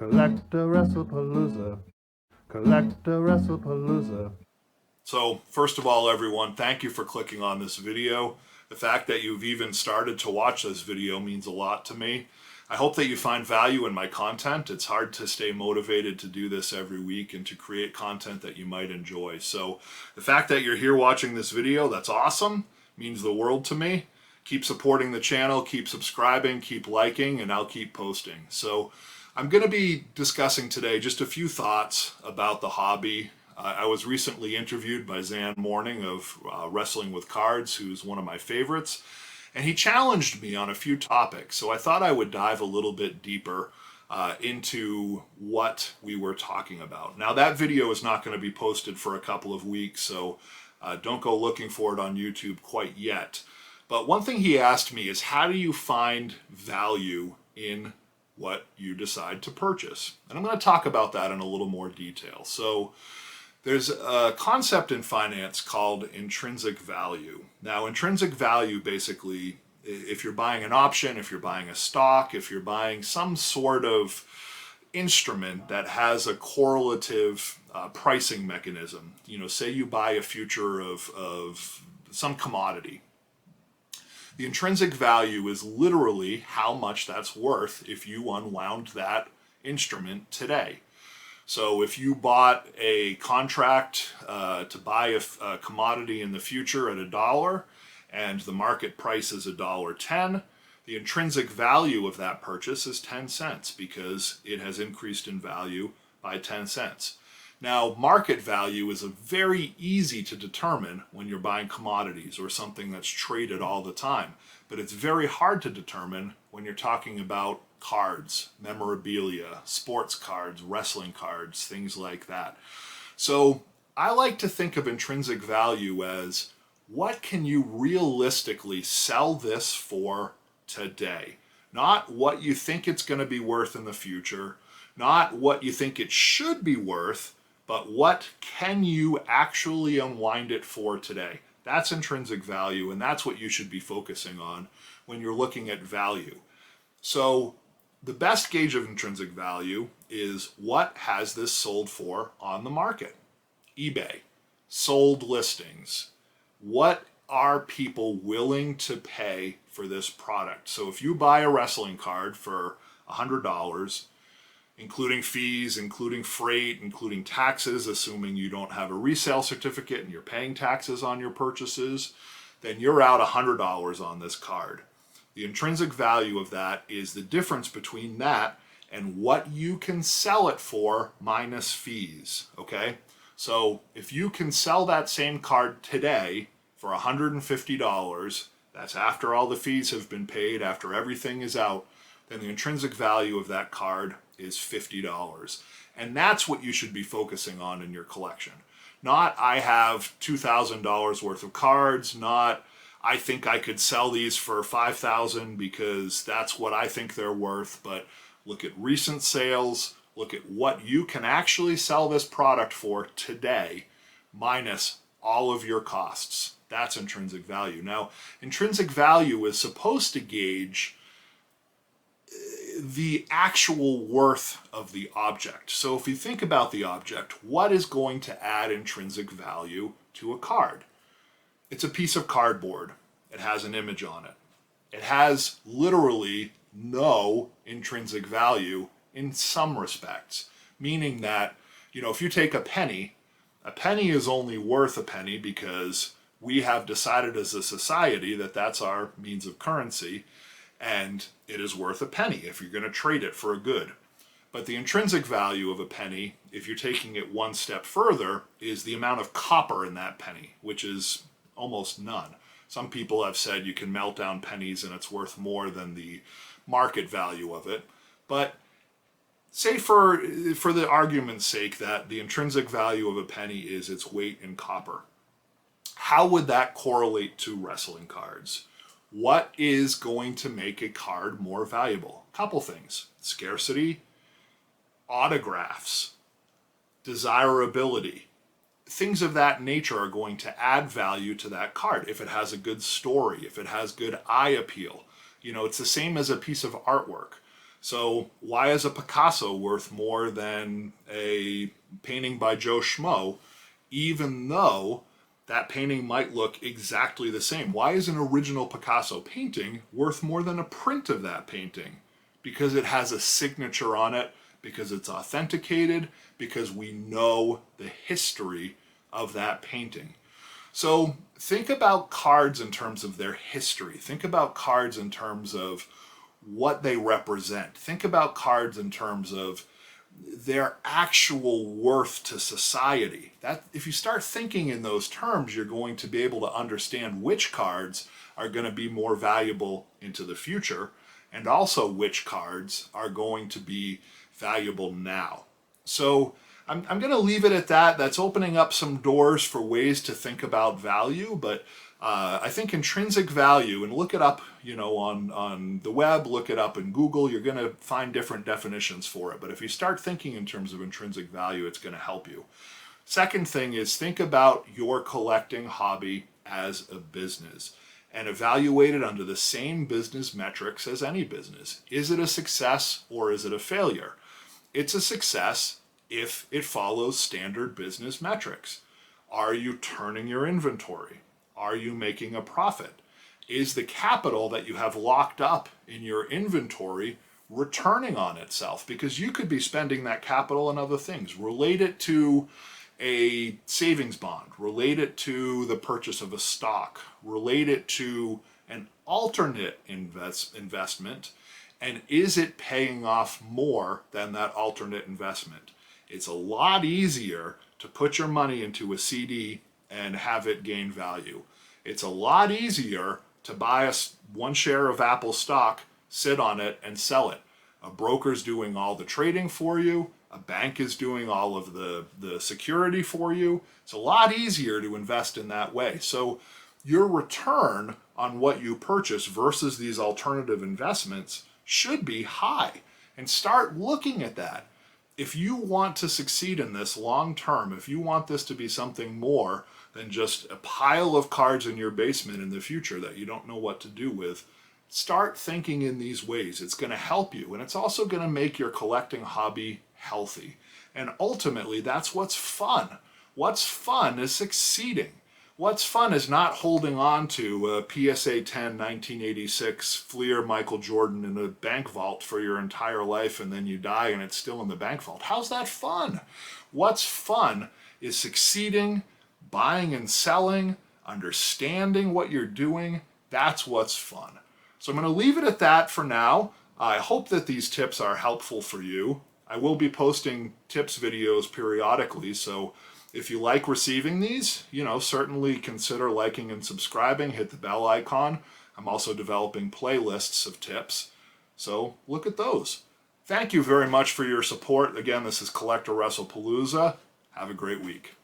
CollectAWrestlePalooza. CollectAWrestlePalooza. So, first of all, everyone, thank you for clicking on this video. The fact that you've even started to watch this video means a lot to me. I hope that you find value in my content. It's hard to stay motivated to do this every week and to create content that you might enjoy. So, the fact that you're here watching this video, that's awesome. Means the world to me. Keep supporting the channel, keep subscribing, keep liking, and I'll keep posting. So, I'm going to be discussing today just a few thoughts about the hobby. I was recently interviewed by Zan Morning of Wrestling with Cards, who's one of my favorites, and he challenged me on a few topics. So I thought I would dive a little bit deeper into what we were talking about. Now that video is not going to be posted for a couple of weeks, so don't go looking for it on YouTube quite yet. But one thing he asked me is, how do you find value in what you decide to purchase? And I'm going to talk about that in a little more detail. So there's a concept in finance called intrinsic value. Now, intrinsic value basically, if you're buying an option, if you're buying a stock, if you're buying some sort of instrument that has a correlative pricing mechanism, say you buy a future of some commodity. The intrinsic value is literally how much that's worth if you unwound that instrument today. So if you bought a contract to buy a commodity in the future at $1 and the market price is $1.10, the intrinsic value of that purchase is 10 cents because it has increased in value by 10 cents. Now, market value is very easy to determine when you're buying commodities or something that's traded all the time, but it's very hard to determine when you're talking about cards, memorabilia, sports cards, wrestling cards, things like that. So I like to think of intrinsic value as, what can you realistically sell this for today? Not what you think it's going to be worth in the future, not what you think it should be worth, but what can you actually unwind it for today? That's intrinsic value, and that's what you should be focusing on when you're looking at value. So the best gauge of intrinsic value is, what has this sold for on the market? eBay, sold listings. What are people willing to pay for this product? So if you buy a wrestling card for $100, including fees, including freight, including taxes, assuming you don't have a resale certificate and you're paying taxes on your purchases, then you're out $100 on this card. The intrinsic value of that is the difference between that and what you can sell it for minus fees, okay? So if you can sell that same card today for $150, that's after all the fees have been paid, after everything is out, then the intrinsic value of that card is $50. And that's what you should be focusing on in your collection. Not, I have $2,000 worth of cards, not, I think I could sell these for $5,000 because that's what I think they're worth, but look at recent sales, look at what you can actually sell this product for today, minus all of your costs. That's intrinsic value. Now, intrinsic value is supposed to gauge the actual worth of the object. So if you think about the object, what is going to add intrinsic value to a card? It's a piece of cardboard. It has an image on it. It has literally no intrinsic value in some respects, meaning that, if you take a penny is only worth a penny because we have decided as a society that that's our means of currency, and it is worth a penny if you're going to trade it for a good. But the intrinsic value of a penny, if you're taking it one step further, is the amount of copper in that penny, which is almost none. Some people have said you can melt down pennies and it's worth more than the market value of it. But say for the argument's sake that the intrinsic value of a penny is its weight in copper. How would that correlate to wrestling cards? What is going to make a card more valuable? A couple things. Scarcity, autographs, desirability. Things of that nature are going to add value to that card. If it has a good story, if it has good eye appeal. It's the same as a piece of artwork. So why is a Picasso worth more than a painting by Joe Schmo, even though that painting might look exactly the same? Why is an original Picasso painting worth more than a print of that painting? Because it has a signature on it, because it's authenticated, because we know the history of that painting. So think about cards in terms of their history. Think about cards in terms of what they represent. Think about cards in terms of their actual worth to society. That if you start thinking in those terms, you're going to be able to understand which cards are going to be more valuable into the future, and also which cards are going to be valuable now. So I'm going to leave it at that. That's opening up some doors for ways to think about value, but I think intrinsic value, and look it up, on the web, look it up in Google, you're going to find different definitions for it. But if you start thinking in terms of intrinsic value, it's going to help you. Second thing is think about your collecting hobby as a business and evaluate it under the same business metrics as any business. Is it a success or is it a failure? It's a success if it follows standard business metrics. Are you turning your inventory? Are you making a profit? Is the capital that you have locked up in your inventory returning on itself? Because you could be spending that capital on other things. Relate it to a savings bond. Relate it to the purchase of a stock. Relate it to an alternate investment. And is it paying off more than that alternate investment? It's a lot easier to put your money into a CD and have it gain value. It's a lot easier to buy one share of Apple stock, sit on it, and sell it. A broker's doing all the trading for you. A bank is doing all of the security for you. It's a lot easier to invest in that way. So your return on what you purchase versus these alternative investments should be high. And start looking at that. If you want to succeed in this long term, if you want this to be something more than just a pile of cards in your basement in the future that you don't know what to do with, start thinking in these ways. It's going to help you, and it's also going to make your collecting hobby healthy. And ultimately, that's what's fun. What's fun is succeeding. What's fun is not holding on to a PSA 10 1986 Fleer Michael Jordan in a bank vault for your entire life and then you die and it's still in the bank vault. How's that fun? What's fun is succeeding, buying and selling, understanding what you're doing. That's what's fun. So I'm going to leave it at that for now. I hope that these tips are helpful for you. I will be posting tips videos periodically, so if you like receiving these, certainly consider liking and subscribing. Hit the bell icon. I'm also developing playlists of tips, so look at those. Thank you very much for your support. Again, this is CollectAWrestlePalooza. Have a great week.